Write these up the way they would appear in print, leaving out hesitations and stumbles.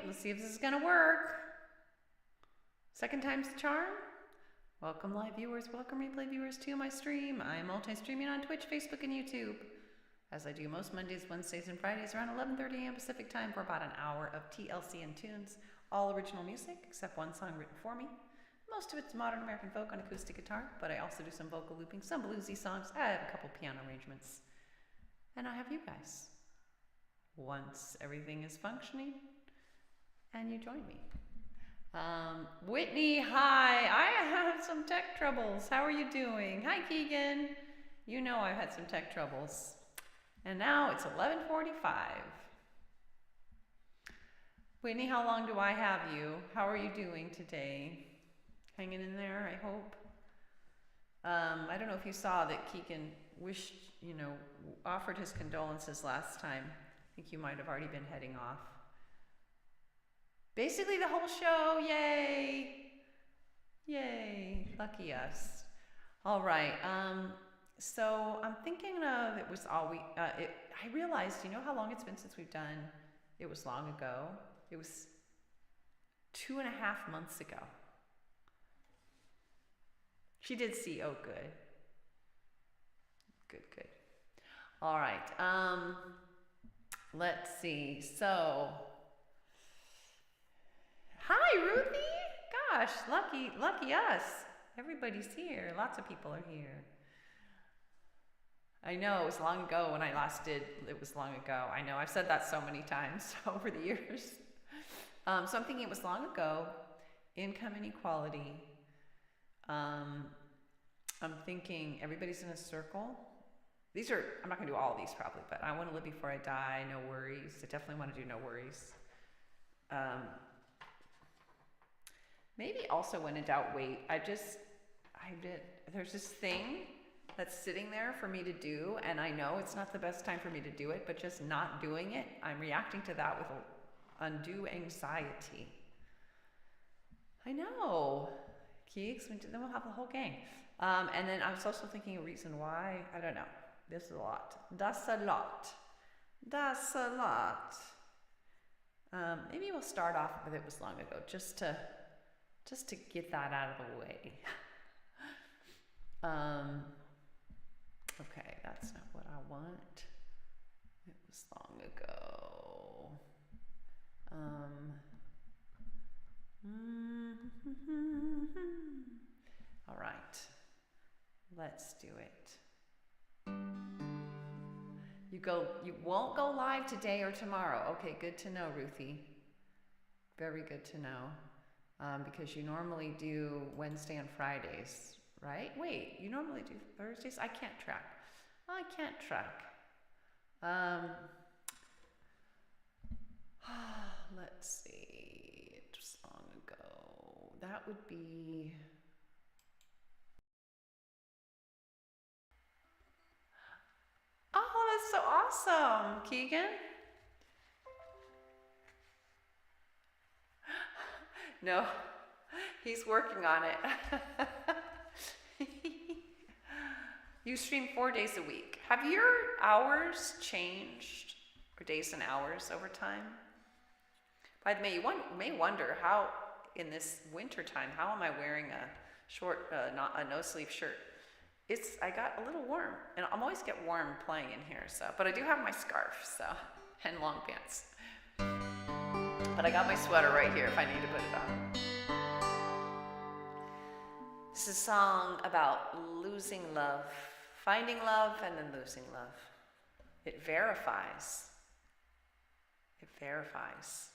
Let's see if this is gonna work. Second time's the charm. Welcome live viewers, welcome replay viewers to my stream. I'm multi-streaming on Twitch, Facebook, and YouTube, as I do most Mondays, Wednesdays, and Fridays around 11:30 a.m. Pacific time for about an hour of TLC and tunes, all original music, except one song written for me. Most of it's modern American folk on acoustic guitar, but I also do some vocal looping, some bluesy songs. I have a couple piano arrangements. And I have you guys. Once everything is functioning, and you join me. Whitney, hi. I have some tech troubles. How are you doing? Hi, Keegan. You know I've had some tech troubles. And now it's 11:45. Whitney, how long do I have you? How are you doing today? Hanging in there, I hope. I don't know if you saw that Keegan wished, offered his condolences last time. I think you might have already been heading off. Basically the whole show, yay! Yay, lucky us. All right, so I'm thinking of, it was all I realized, you know how long it's been since we've done It Was Long Ago? It was 2.5 months ago. She did see, oh good. Good. All right, let's see, so, hi Ruthie, gosh, lucky us. Everybody's here, lots of people are here. I know, it was long ago when I last did It Was Long Ago. I know, I've said that so many times over the years. So I'm thinking it was long ago, income inequality. I'm thinking everybody's in a circle. I'm not gonna do all of these probably, but I wanna live before I die, no worries. I definitely wanna do no worries. Maybe also when in doubt, wait. There's this thing that's sitting there for me to do, and I know it's not the best time for me to do it, but just not doing it, I'm reacting to that with undue anxiety. I know. Keeks, then we'll have the whole gang. And then I was also thinking a reason why, I don't know. This is a lot. That's a lot. Maybe we'll start off with It Was Long Ago, just to get that out of the way. Okay, that's not what I want. It was long ago. All right, let's do it. You won't go live today or tomorrow. Okay, good to know, Ruthie. Very good to know. Because you normally do Wednesday and Fridays, right? Wait, you normally do Thursdays? I can't track. Let's see, it was long ago. That would be... Oh, that's so awesome, Keegan. No, he's working on it. You stream 4 days a week. Have your hours changed, or days and hours over time? By the way, you may wonder how, in this winter time, how am I wearing a short, a no-sleeve shirt? I got a little warm, and I'm always get warm playing in here, but I do have my scarf, and long pants. But I got my sweater right here if I need to put it on. This is a song about losing love, finding love, and then losing love. It verifies. It verifies.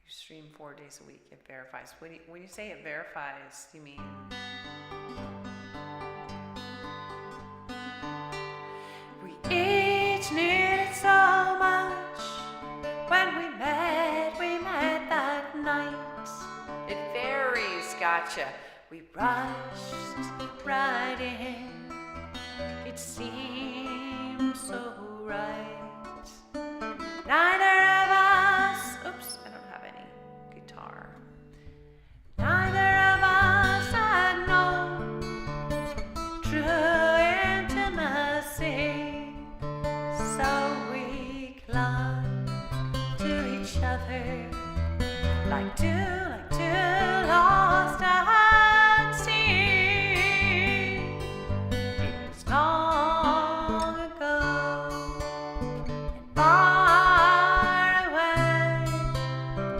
You stream 4 days a week, it verifies. When you say it verifies, you mean... Each needed so much. When we met that night. It varies, gotcha. We rushed right in. It seemed so right. Neither of us, oops, I don't have any guitar. Neither of us had known true intimacy. So we clung to each other like two lost at sea. It was long ago and far away,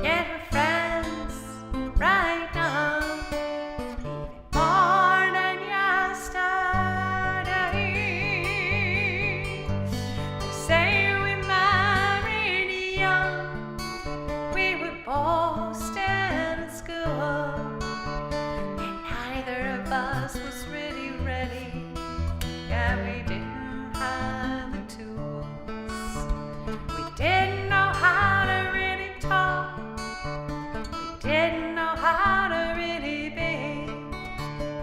yet we're friends right now, even more than yesterday. They say we married young, we were both still in school, and neither of us was really ready. Yeah, we didn't have the tools. We didn't know how to really talk. We didn't know how to really be,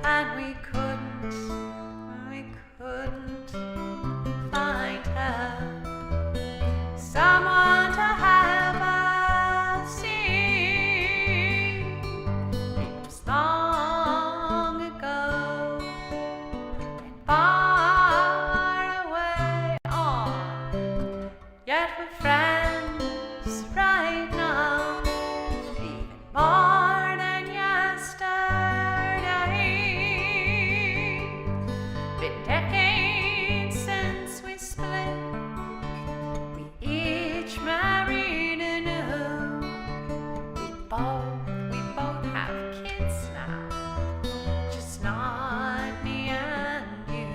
and we couldn't find help. Someone to help us see. It was long ago and far away. Oh, yet we're friends right now, even more than yesterday. Been decades since we split. We each married anew. We both have kids now, just not me and you.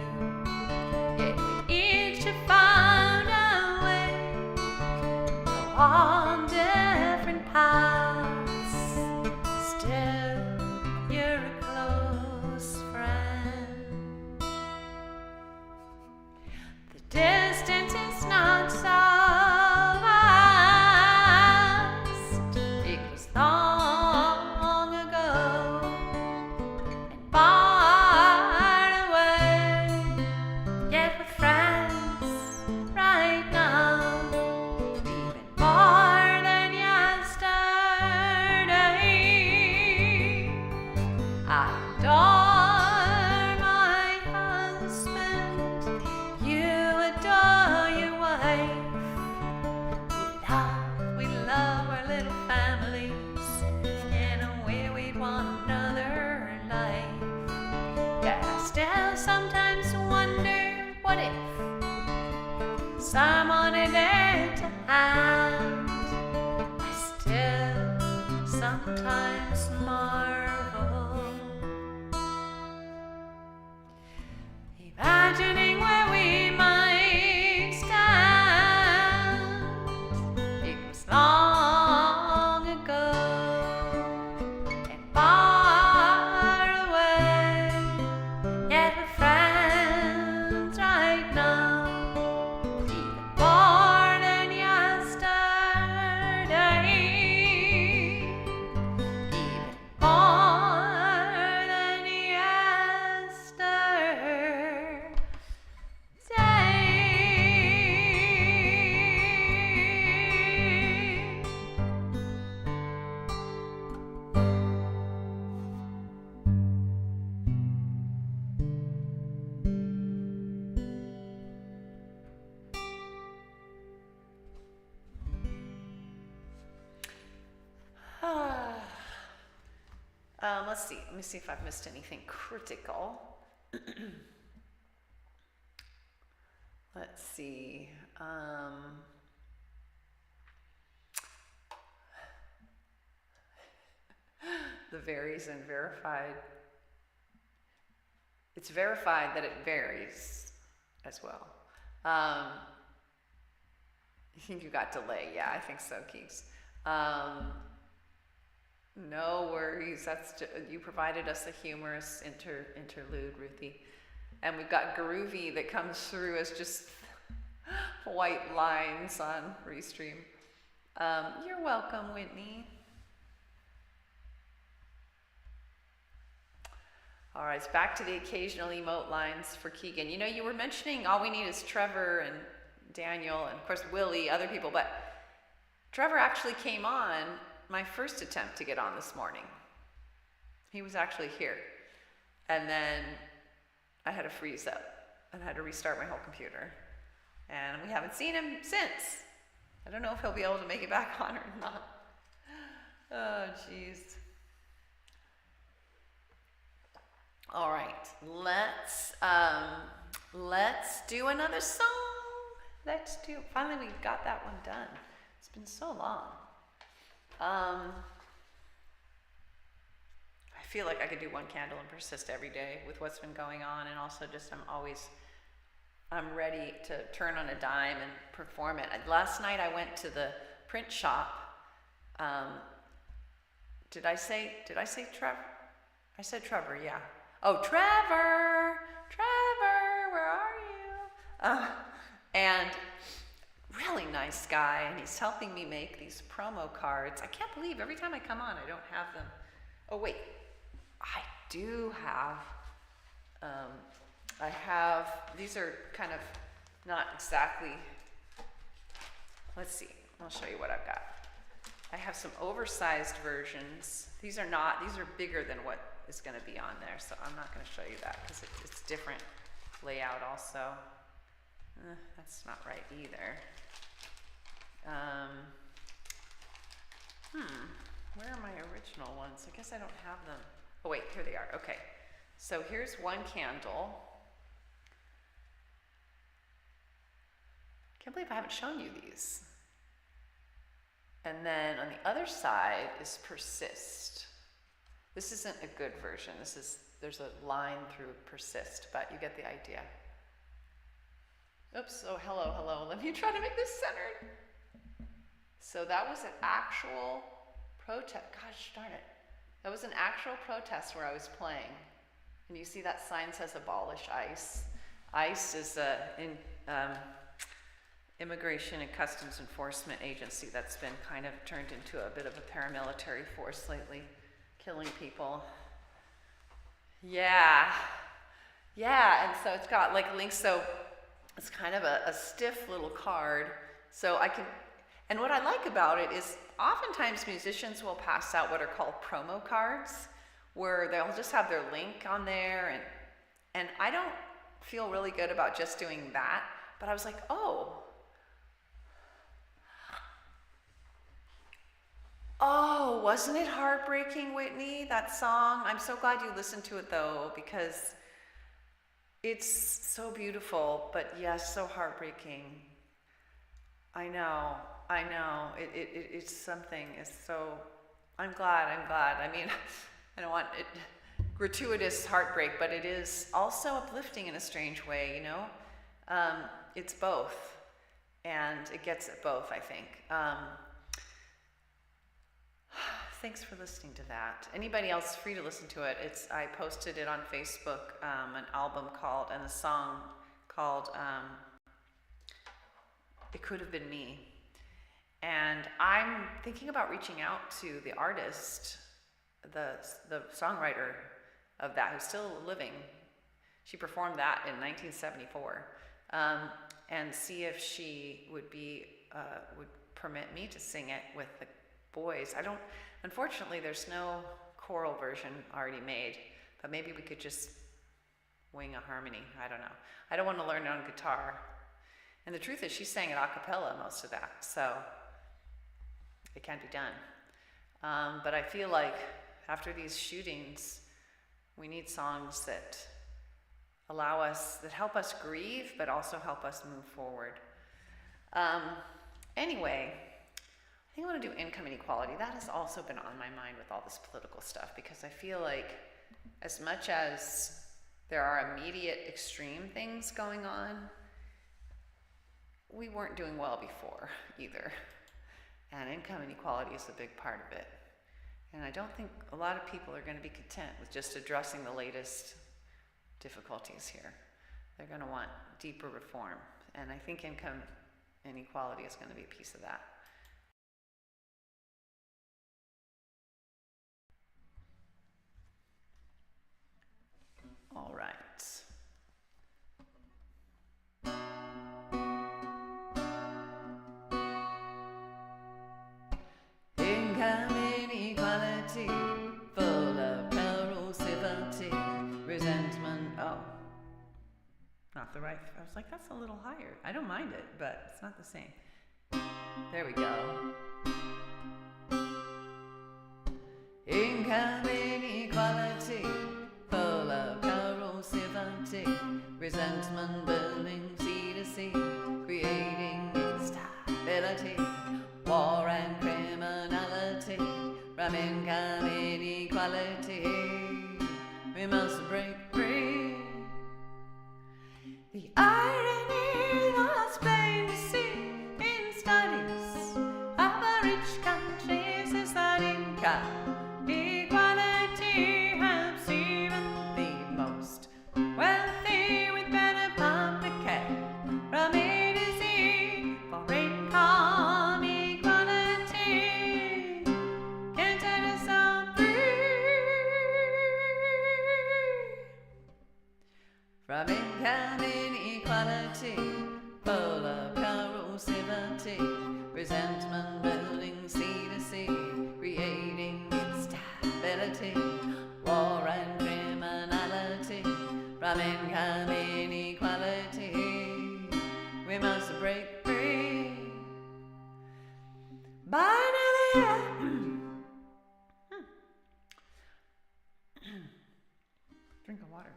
Yet we each have found a way, go on different paths. Still, you're a close friend. The distance is not so vast. It was long ago and far away, yet we're friends right now, even more than yesterday. I adore my husband, you adore your wife. We love our little families in a way we'd want another life. Yeah, I still sometimes wonder, what if someone is there to hand? I still sometimes marvel, imagining where we might stand. It was long ago and far away, yet we're friends right now, even more than yesterday. Even more than yesterday. Let's see. Let me see if I've missed anything critical. Let's see. The varies and verified. It's verified that it varies as well. I think you got delay. Yeah, I think so, Keeks. No worries. That's you provided us a humorous interlude, Ruthie. And we've got groovy that comes through as just white lines on Restream. You're welcome, Whitney. All right, it's back to the occasional emote lines for Keegan. You know, you were mentioning all we need is Trevor and Daniel and, of course, Willie, other people, but Trevor actually came on my first attempt to get on this morning. He was actually here. And then I had to freeze up and had to restart my whole computer. And we haven't seen him since. I don't know if he'll be able to make it back on or not. Oh, jeez. All right, let's do another song. Finally we got that one done. It's been so long. I feel like I could do One Candle and persist every day with what's been going on, and also just I'm ready to turn on a dime and perform it. Last night I went to the print shop. Did I say Trevor? I said Trevor, yeah. Oh, Trevor, where are you? And really nice guy, and he's helping me make these promo cards. I can't believe every time I come on, I don't have them. Oh wait, I do have. These are kind of not exactly. Let's see. I'll show you what I've got. I have some oversized versions. These are bigger than what is going to be on there, so I'm not going to show you that because it's different layout also. That's not right either. Where are my original ones? I guess I don't have them. Oh wait, here they are. Okay, so here's One Candle. Can't believe I haven't shown you these. And then on the other side is Persist. This isn't a good version. There's a line through Persist, but you get the idea. Oops, oh, hello. Let me try to make this centered. So that was an actual protest. Gosh darn it. That was an actual protest where I was playing. And you see that sign says abolish ICE. ICE is Immigration and Customs Enforcement Agency that's been kind of turned into a bit of a paramilitary force lately, killing people. Yeah, and so it's got like links, so it's kind of a stiff little card, so I can, and what I like about it is oftentimes musicians will pass out what are called promo cards, where they'll just have their link on there, and I don't feel really good about just doing that, but I was like, oh, wasn't it heartbreaking, Whitney, that song? I'm so glad you listened to it though, because it's so beautiful, but yes, so heartbreaking. I know. It's something. It's so, I'm glad. I mean, I don't want it gratuitous heartbreak, but it is also uplifting in a strange way, you know? It's both, and it gets at both, I think. Thanks for listening to that. Anybody else free to listen to it? I posted it on Facebook, an album called, and a song called It Could Have Been Me. And I'm thinking about reaching out to the artist, the songwriter of that, who's still living. She performed that in 1974, and see if she would permit me to sing it with the boys. Unfortunately, there's no choral version already made, but maybe we could just wing a harmony. I don't know. I don't want to learn it on guitar. And the truth is, she sang it a cappella most of that, so it can be done. But I feel like after these shootings, we need songs that help us grieve, but also help us move forward. Anyway, I think I want to do income inequality. That has also been on my mind with all this political stuff, because I feel like as much as there are immediate extreme things going on, we weren't doing well before either. And income inequality is a big part of it. And I don't think a lot of people are going to be content with just addressing the latest difficulties here. They're going to want deeper reform. And I think income inequality is going to be a piece of that. All right. Income inequality, full of corrosivity, resentment. Oh, not the right. I was like, that's a little higher. I don't mind it, but it's not the same. There we go. from income inequality. We must break free. The irony that's plain to see in studies of rich countries is that income equality helps even the most wealthy with better public care. From A to Z for income equality can set us all free. From income inequality, full of corrosivity, resentment building sea to sea, creating instability, war and criminality. From income inequality, we must break free. Drink of water.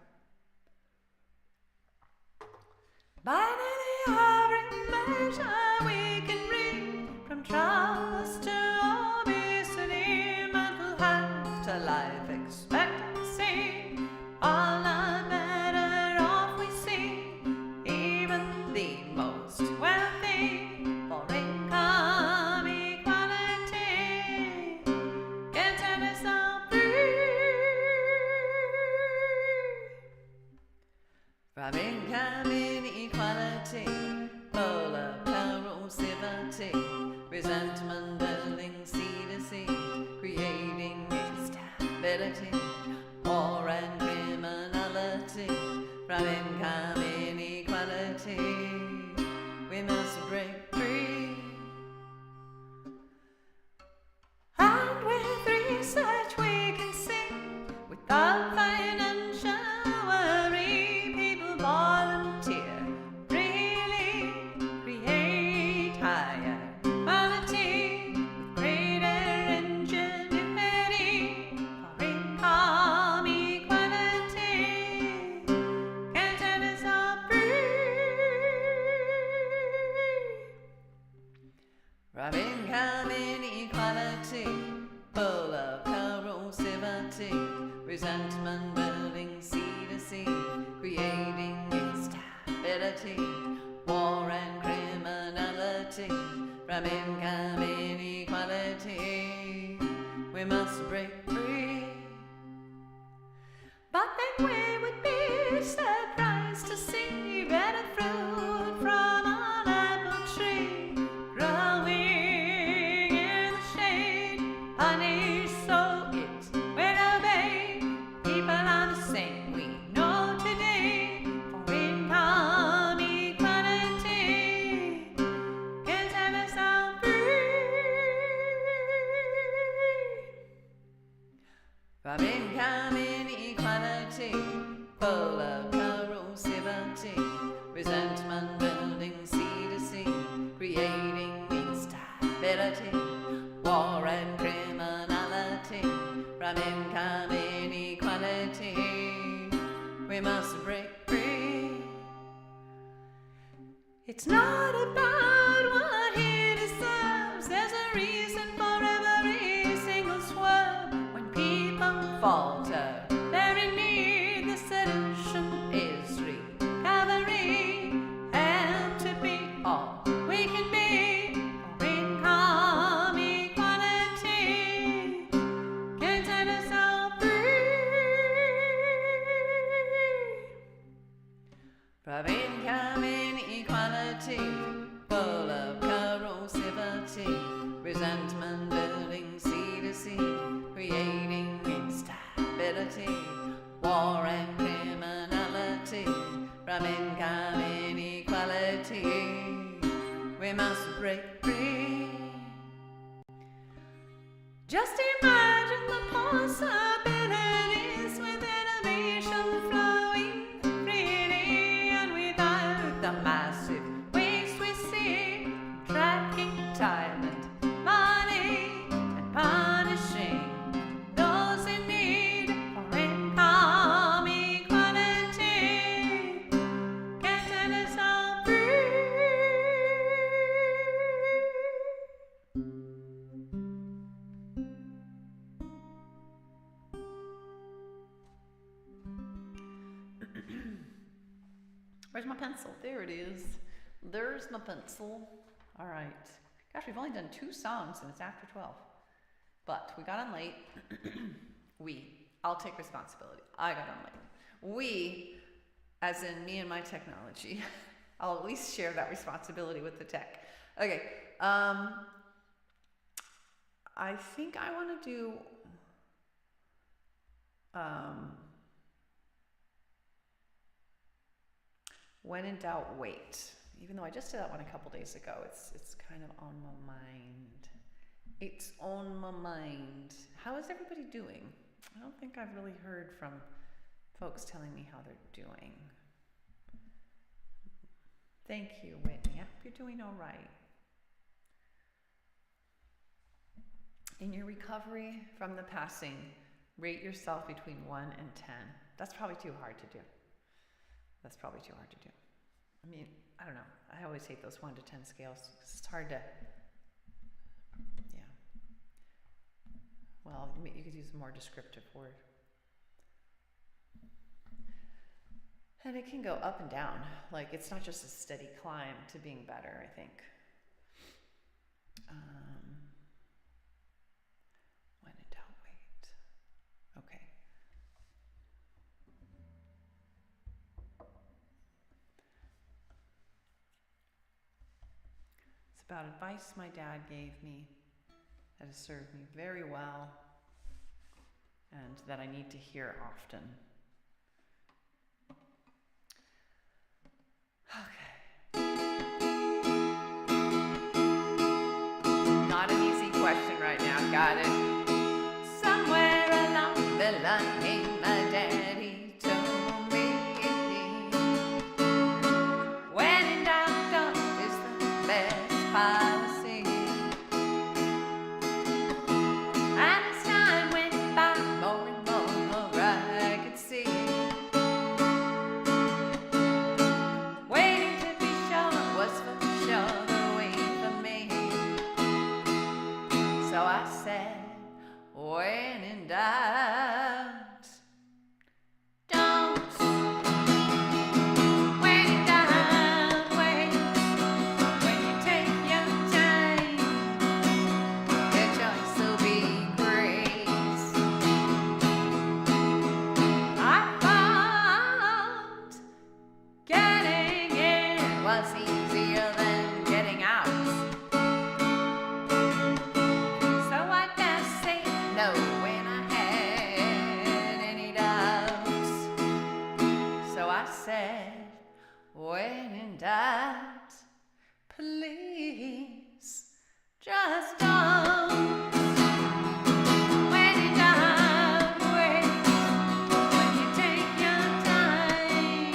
By nearly every measure we can read, from trust to obesity, mental health to life expectancy, all are better off we see, even the most wealthy for income equality can set us all free. From income inequality, full of corrosivity, resentment building sea to sea, creating instability, war and criminality. From income inequality, we must break free. And with research we can see, without financial worry, people volunteer, really create higher quality, with greater ingenuity for income equality can set us all free. From income inequality, full of corrosivity, resentment building sea to sea, creating instability, war and criminality. From income inequality, we must break free. But then we would be surprised to see better fruit from an apple tree growing in the shade. Honey, so it will obey. People are the same we know today. For income equality can set us all free. From income inequality, full of corrosivity, resentment building sea to sea, creating instability, war and criminality. From income inequality, we must break free. It's not about what he deserves. There's a reason for every single swerve. When people falter, they're in need. The solution is recovery, and to be all we can be for income equality can set us all free. From income inequality, full of corrosivity, resentment building sea to sea, creating instability, war and criminality. From income inequality, we must break free. Just imagine the possibilities with innovation flowing freely, and without the massive waste we see, tracking time and money and punishing those in need for income equality can set us all free. Where's my pencil? There it is. There's my pencil. All right. Gosh, we've only done 2 songs and it's after 12. But we got on late. I'll take responsibility. I got on late. We, as in me and my technology. I'll at least share that responsibility with the tech. Okay. I think I want to do when in doubt, wait. Even though I just did that one a couple days ago, it's kind of on my mind. It's on my mind. How is everybody doing? I don't think I've really heard from folks telling me how they're doing. Thank you, Whitney. I hope you're doing all right. In your recovery from the passing, rate yourself between 1 and 10. That's probably too hard to do. I mean, I don't know. I always hate those 1 to 10 scales. It's hard to, yeah. Well, you could use a more descriptive word. And it can go up and down. Like, it's not just a steady climb to being better, I think. When in doubt, wait. Okay. It's about advice my dad gave me that has served me very well and that I need to hear often. Okay. Not an easy question right now, got it? Somewhere along the line, my daddy told me, when in doubt, don't is the best policy. And as time went by, more and more I could see. Waiting to be sure was for sure the way for me. So I said, when in doubt, don't. When in doubt, wait. When you take your time, your choice will be great. I thought getting in was easier than getting out. So I just say no when I had any doubts. So I said, when in doubt, please just don't. When in doubt, wait. When you take your time,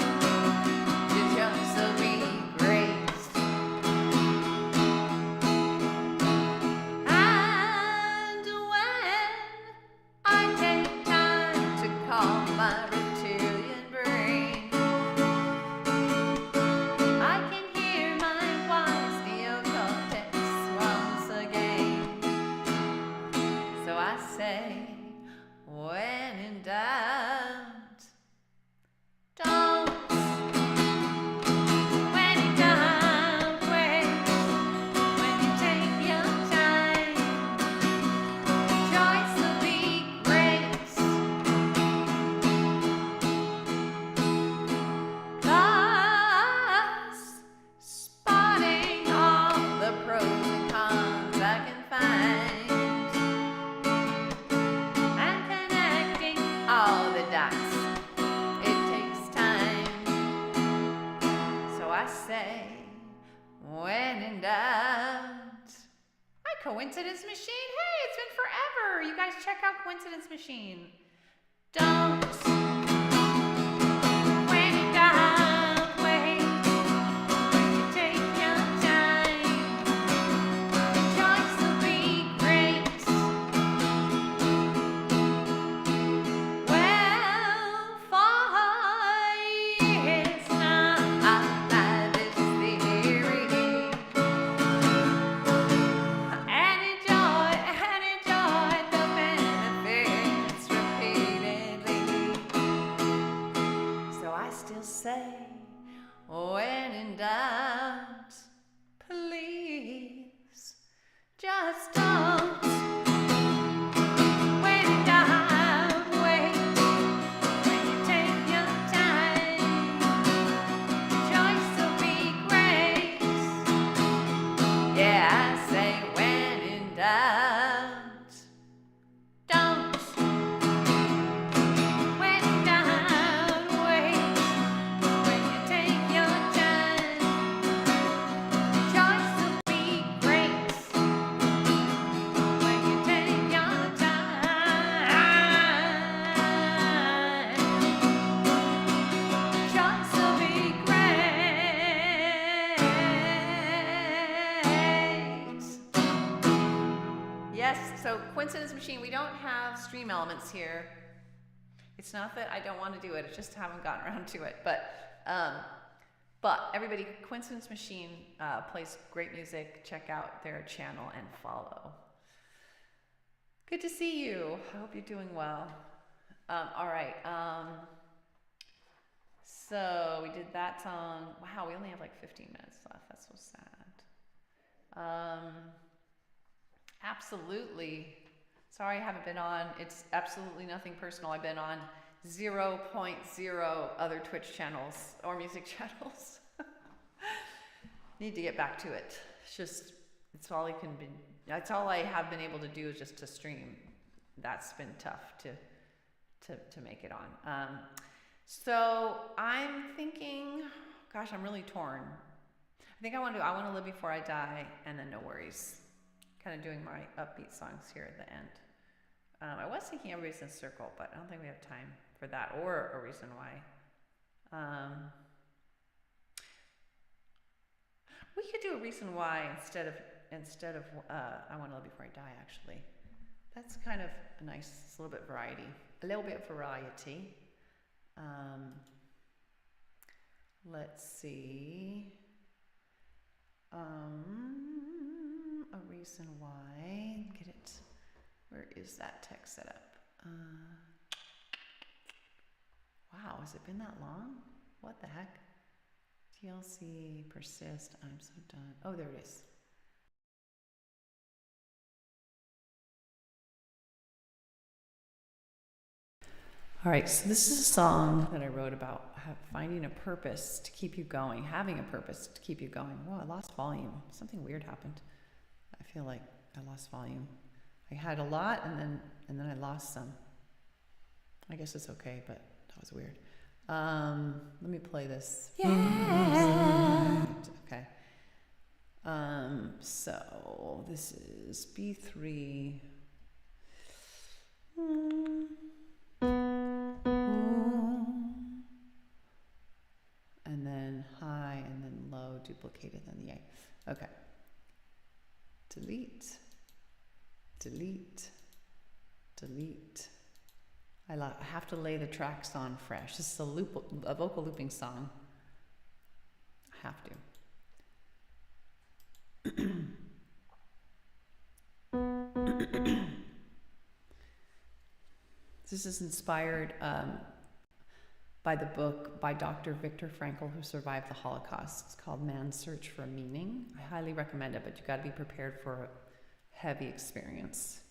your choice will be great. And when I take time to calm my reptilian brain, I can hear my wise neocortex once again. So I say, when in doubt, don't. When in doubt, wait. When you take your time, choice will be great. Plus, spotting all the pros and cons I can find, and connecting all the dots, it takes time. So I say, when in doubt. Hi, Coincidence Machine. Hey, it's been forever. You guys check out Coincidence Machine. Don't. When in doubt, wait. When you take your time, choice will be great. Well, for years now, I've had this theory and enjoyed the benefits repeatedly. so Coincidence Machine, we don't have stream elements here. It's not that I don't want to do it, I just haven't gotten around to it. But everybody, Coincidence Machine plays great music. Check out their channel and follow. Good to see you. I hope you're doing well. All right. So we did that song. Wow, we only have like 15 minutes left. That's so sad. Absolutely. Sorry I haven't been on. It's absolutely nothing personal. I've been on 0.0 other Twitch channels or music channels. Need to get back to it. It's all I have been able to do is just to stream. That's been tough to make it on. So I'm thinking, gosh, I'm really torn. I think I want to live before I die, and then No Worries. Kind of doing my upbeat songs here at the end. I was thinking Everybody's in a Circle, but I don't think we have time for that or A Reason Why. We could do A Reason Why instead of I Want to Live Before I Die, actually. That's kind of a nice, it's a little bit of variety. Let's see. A Reason Why. Get it. Where is that text set up? Wow, has it been that long? What the heck? TLC, persist, I'm so done. Oh, there it is. All right, so this is a song that I wrote about finding a purpose to keep you going, having a purpose to keep you going. Oh, I lost volume. Something weird happened. I feel like I lost volume. I had a lot and then I lost some. I guess it's okay, but that was weird. Let me play this. Yeah. Okay. So this is B3. And then high, and then low, duplicated, then the A. Okay. Delete, delete, delete. I have to lay the tracks on fresh. This is a vocal looping song. I have to. This is inspired by the book by Dr. Viktor Frankl, who survived the Holocaust. It's called Man's Search for Meaning. I highly recommend it, but you got to be prepared for a heavy experience.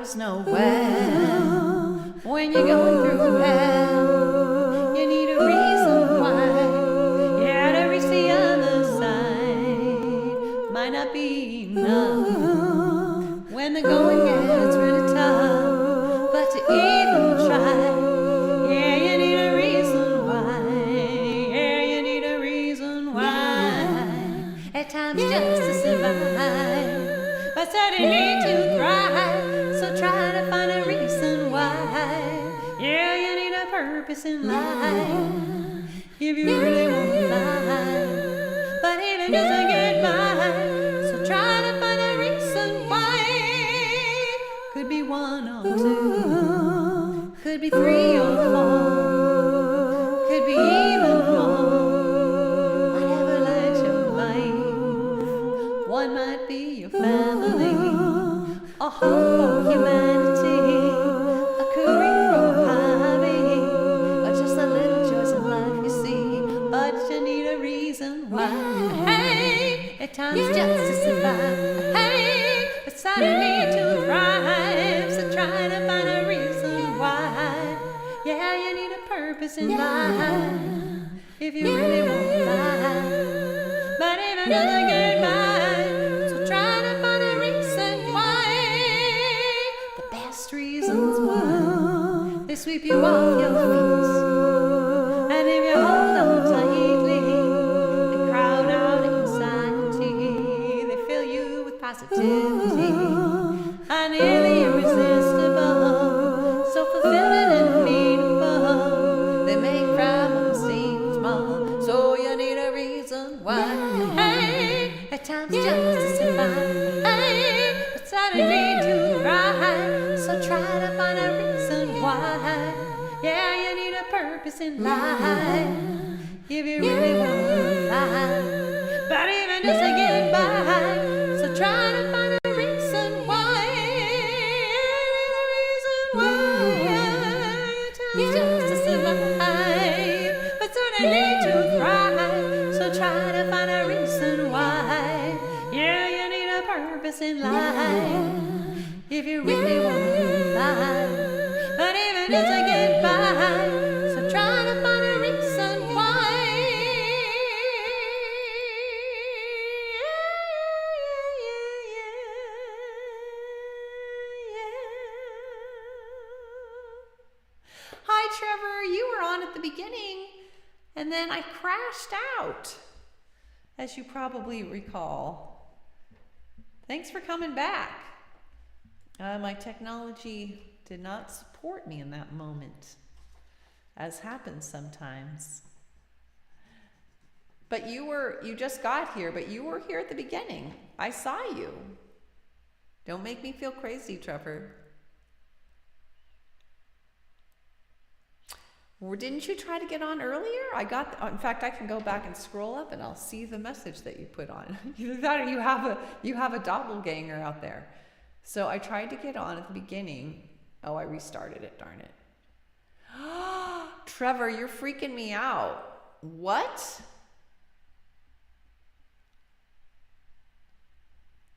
goes nowhere. When you're going through hell, you need a reason why. Yeah, to reach the other side might not be enough. When the going gets really tough, but to even try, yeah, you need a reason why. Yeah, you need a reason why. At times just to survive, but certainly to thrive. So try to find a reason why. Yeah, you need a purpose in life if you really want to fly. But even just to get by, so try to find a reason why. Could be one or two, could be three or four, could be even more. Whatever lights your life, one might be your family, a hope for humanity, a career or hobby, or just a little choice of life you see. But you need a reason why. Hey, at times just to survive. Hey, but suddenly to thrive. So try to find a reason why. Yeah, you need a purpose in life if you really want to fly. But if it doesn't get by, so try to find a reason why. The best reasons why they sweep you off your feet, and if you hold on tightly, they crowd out anxiety. They fill you with positivity, and nearly irresistible, so fulfilling and meaningful. They make problems seem small, so you need a reason why. Hey, at times just to survive. Hey, but suddenly to thrive. So try to find a reason why. Yeah, you need a purpose in life if you really want to fly. But even just to get by, so try to find a reason why. A reason why. It's just to survive, but certainly to thrive. So try to find a reason why. Yeah, you need a purpose in life if you really want to fly. But even just to get by, so try to find a reason why. Hi, Trevor. You were on at the beginning, and then I crashed out, as you probably recall. Thanks for coming back. My technology did not support me in that moment, as happens sometimes. But you just got here, but you were here at the beginning. I saw you. Don't make me feel crazy, Trevor. Or didn't you try to get on earlier? In fact, I can go back and scroll up and I'll see the message that you put on. Either that or you have a doppelganger out there. So I tried to get on at the beginning. Oh, I restarted it, darn it. Trevor, you're freaking me out. What?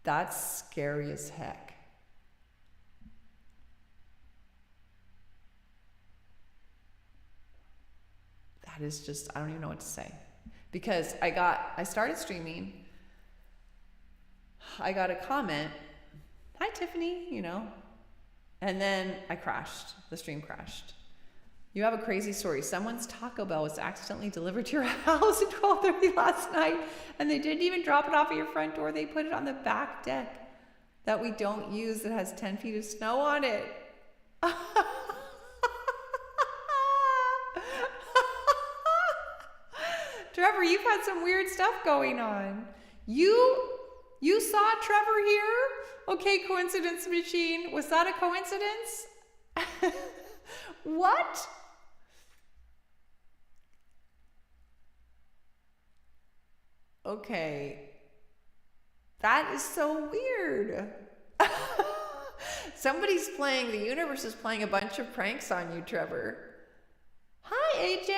That's scary as heck. That is just, I don't even know what to say. Because I started streaming. I got a comment. Hi, Tiffany, And then I crashed. The stream crashed. You have a crazy story. Someone's Taco Bell was accidentally delivered to your house at 12:30 last night, and they didn't even drop it off at your front door. They put it on the back deck that we don't use that has 10 feet of snow on it. Trevor, you've had some weird stuff going on. You saw Trevor here? Okay, coincidence machine. Was that a coincidence? What? Okay. That is so weird. The universe is playing a bunch of pranks on you, Trevor. Hi, AJ.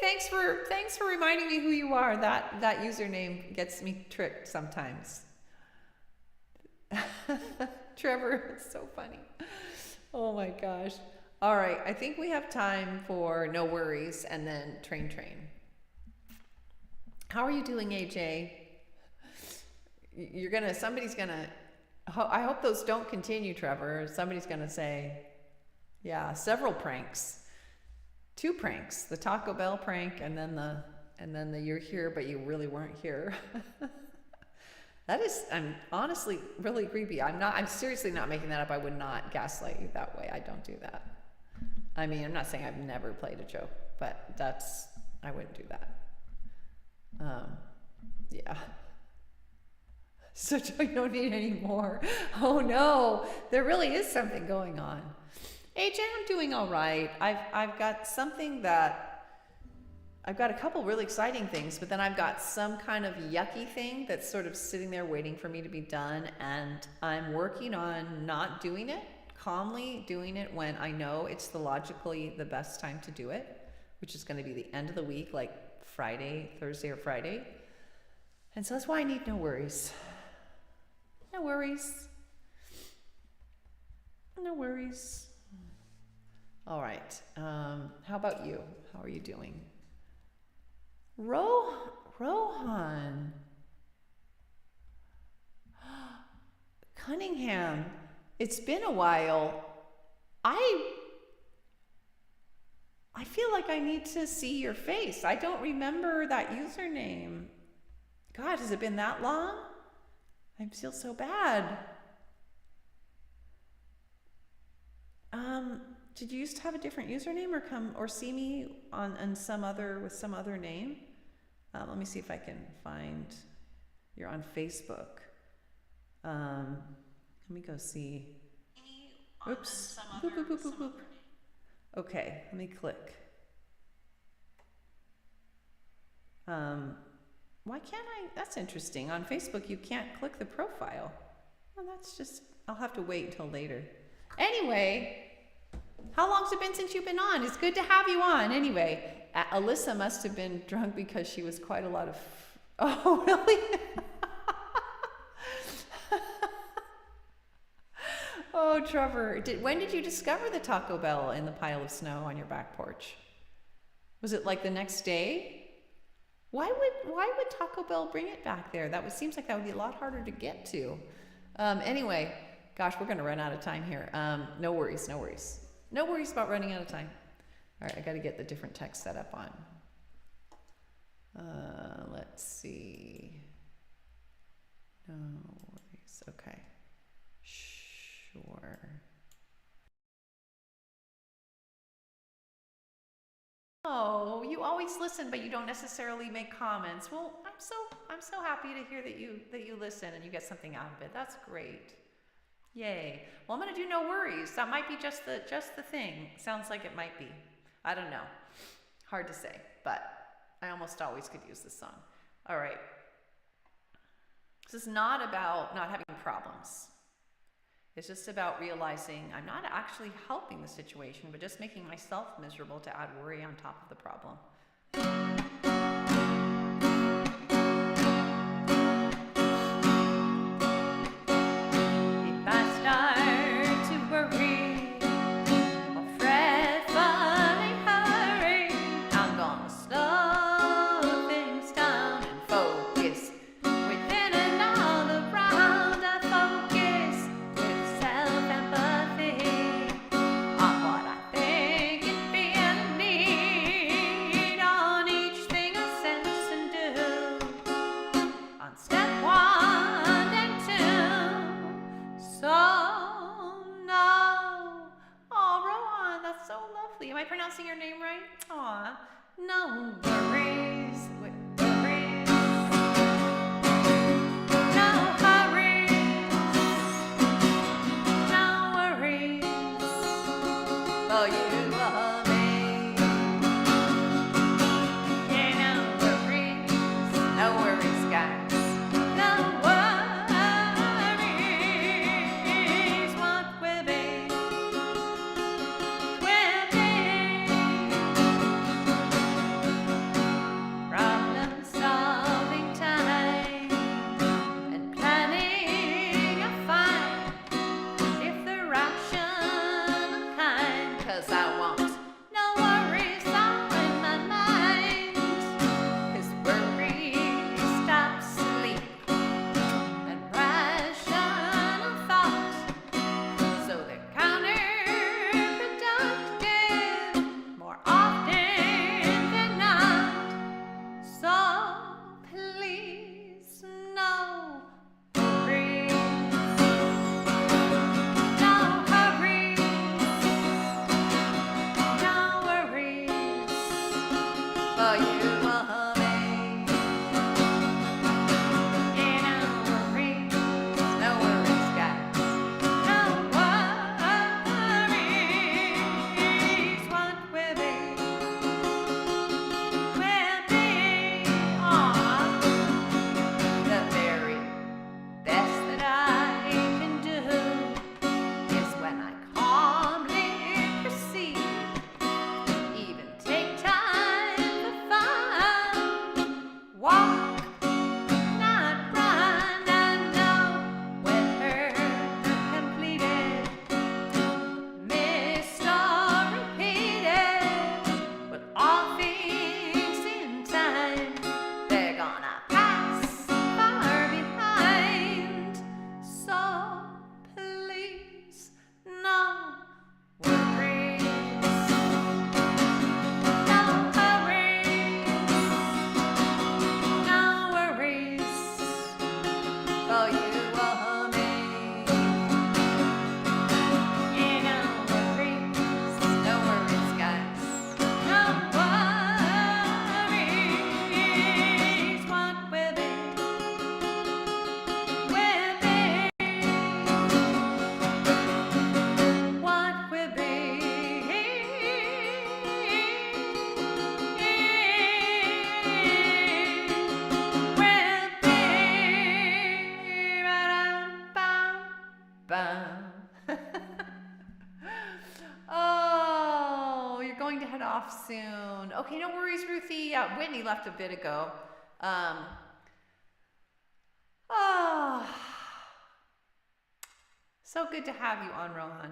Thanks for reminding me who you are. That username gets me tricked sometimes. Trevor, it's so funny. Oh my gosh. All right, I think we have time for no worries and then train. How are you doing, AJ? Somebody's gonna, I hope those don't continue, Trevor. Somebody's gonna say, yeah, several pranks. 2 pranks, the Taco Bell prank and then the you're here but you really weren't here. I'm honestly really creepy. I'm seriously not making that up. I would not gaslight you that way. I don't do that. I mean, I'm not saying I've never played a joke, but I wouldn't do that. Yeah. So you don't need any more. Oh no, there really is something going on. AJ, I'm doing all right. I've got a couple really exciting things, but then I've got some kind of yucky thing that's sort of sitting there waiting for me to be done, and I'm working on not doing it, calmly doing it when I know it's logically the best time to do it, which is going to be the end of the week, like Thursday or Friday. And so that's why I need no worries. No worries. No worries. All right. How about you? How are you doing? Rohan. Cunningham. It's been a while. I feel like I need to see your face. I don't remember that username. God, has it been that long? I feel so bad. Did you used to have a different username or see me with some other name? Let me see if I can find. You're on Facebook. Let me go see. Oops. Boop, boop, boop, boop, boop. Okay, let me click. Why can't I? That's interesting. On Facebook, you can't click the profile. Well, I'll have to wait until later. Anyway, how long's it been since you've been on? It's good to have you on. Anyway, Alyssa must have been drunk because she was quite a lot of... Oh, really? Oh, Trevor, when did you discover the Taco Bell in the pile of snow on your back porch? Was it like the next day? Why would Taco Bell bring it back there? Seems like that would be a lot harder to get to. Anyway, gosh, we're gonna run out of time here. No worries. No worries about running out of time. All right, I gotta get the different text set up on. Let's see. No worries, okay. Sure. Oh, you always listen, but you don't necessarily make comments. Well, I'm so happy to hear that you listen and you get something out of it. That's great. Yay. Well, I'm gonna do no worries. That might be just the thing. Sounds like it might be. I don't know. Hard to say, but I almost always could use this song. All right. This is not about not having problems. It's just about realizing I'm not actually helping the situation, but just making myself miserable to add worry on top of the problem. If I start to worry or fretfully hurry, I'm gonna slow things down and focus within and all around. I focus with self-empathy on what I think and feel and need, on each thing I sense and do, on step 1 and 2. So no, oh Rohan, that's so lovely. Am I pronouncing your name right? Aw, no worries, worries, no hurries, no worries, for you or me. Yeah, no worries, guys. No worries, what will be, will be. Problem solving time and planning a fight. If the rational head off soon. Okay, no worries, Ruthie. Whitney left a bit ago. So good to have you on, Rohan.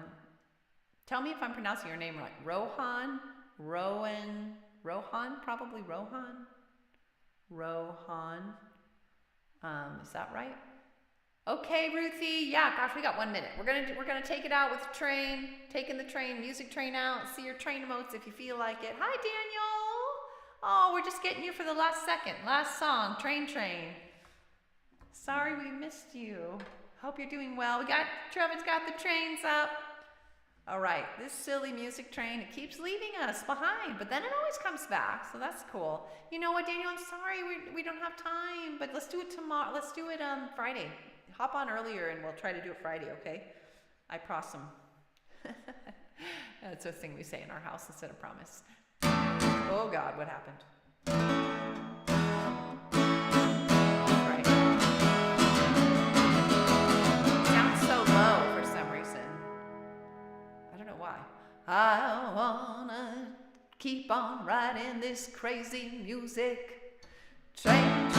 Tell me if I'm pronouncing your name right. Rohan? Rohan? Probably Rohan? Rohan. Is that right? Okay, Ruthie. Yeah, gosh, we got 1 minute. We're gonna take it out with the train, taking the train, music train out. See your train emotes if you feel like it. Hi, Daniel. Oh, we're just getting you for the last second, last song, Train. Sorry we missed you. Hope you're doing well. Trevor's got the trains up. All right, this silly music train, it keeps leaving us behind, but then it always comes back, so that's cool. You know what, Daniel, I'm sorry we don't have time, but let's do it tomorrow. Let's do it Friday. Hop on earlier and we'll try to do it Friday, okay? I promise. That's a thing we say in our house instead of promise. Oh God, what happened? Right. Sounds so low for some reason. I don't know why. I wanna keep on riding this crazy music. Train.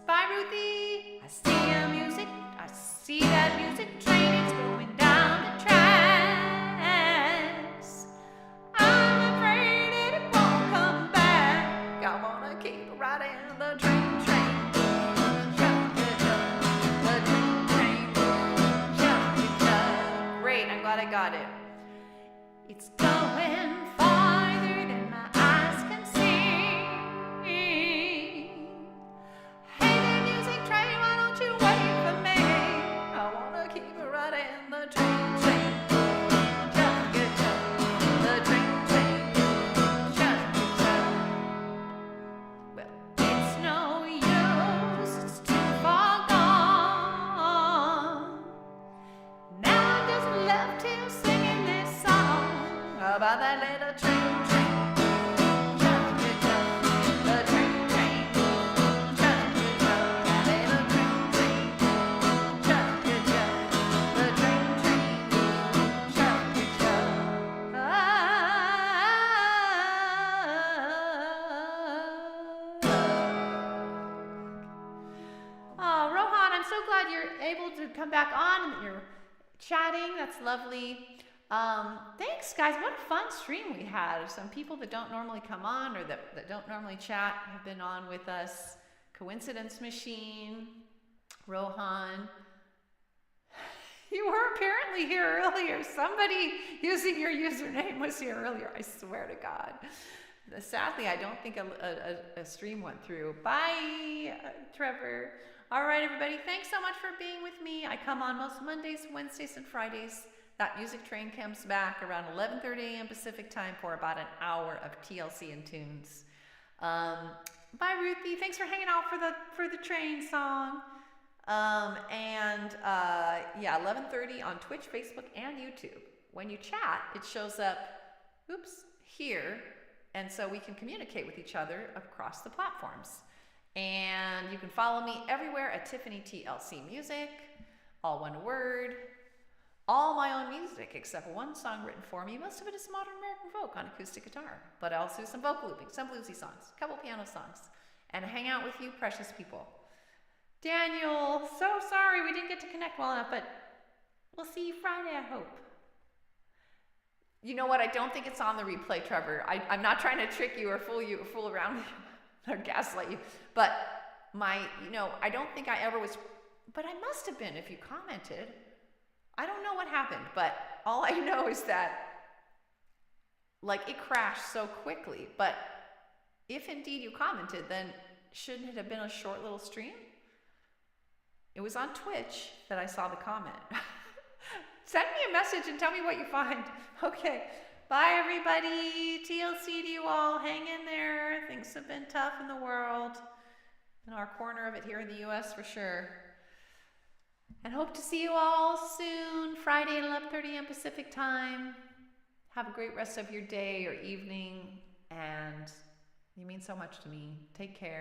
Bye, Ruthie. I see that music train is going down the tracks. I'm afraid it won't come back. I wanna keep riding the train. Great, I'm glad I got it. It's going farther than my eyes can see. Hey there, music train, why don't you wait for me? I wanna keep riding the train. The train. Well, it's no use, it's too far gone. Now I'm just left here singing this song about that little train. The train. That little train. The train. Oh, Rohan, I'm so glad you're able to come back on and that you're chatting. That's lovely. Thanks, guys. What a fun stream we had. Some people that don't normally come on or that don't normally chat have been on with us. Coincidence Machine, Rohan. You were apparently here earlier. Somebody using your username was here earlier. I swear to God. Sadly, I don't think a stream went through. Bye, Trevor. All right, everybody. Thanks so much for being with me. I come on most Mondays, Wednesdays, and Fridays. That music train comes back around 11:30 a.m. Pacific time for about an hour of TLC and tunes. Bye, Ruthie. Thanks for hanging out for the train song. Yeah, 11:30 on Twitch, Facebook, and YouTube. When you chat, it shows up, here, and so we can communicate with each other across the platforms. And you can follow me everywhere at TiffanyTLCMusic, all one word. All my own music, except one song written for me. Most of it is modern American folk on acoustic guitar, but I also do some vocal looping, some bluesy songs, a couple piano songs, and hang out with you precious people. Daniel, so sorry we didn't get to connect well enough, but we'll see you Friday, I hope. You know what? I don't think it's on the replay, Trevor. I'm not trying to trick you or fool around or gaslight you, but I don't think I ever was, but I must have been if you commented. I don't know what happened, but all I know is that, it crashed so quickly. But if indeed you commented, then shouldn't it have been a short little stream? It was on Twitch that I saw the comment. Send me a message and tell me what you find. Okay. Bye, everybody. TLC to you all. Hang in there. Things have been tough in the world. In our corner of it here in the U.S. for sure. And hope to see you all soon, Friday at 11:30 a.m. Pacific time. Have a great rest of your day or evening, and you mean so much to me. Take care.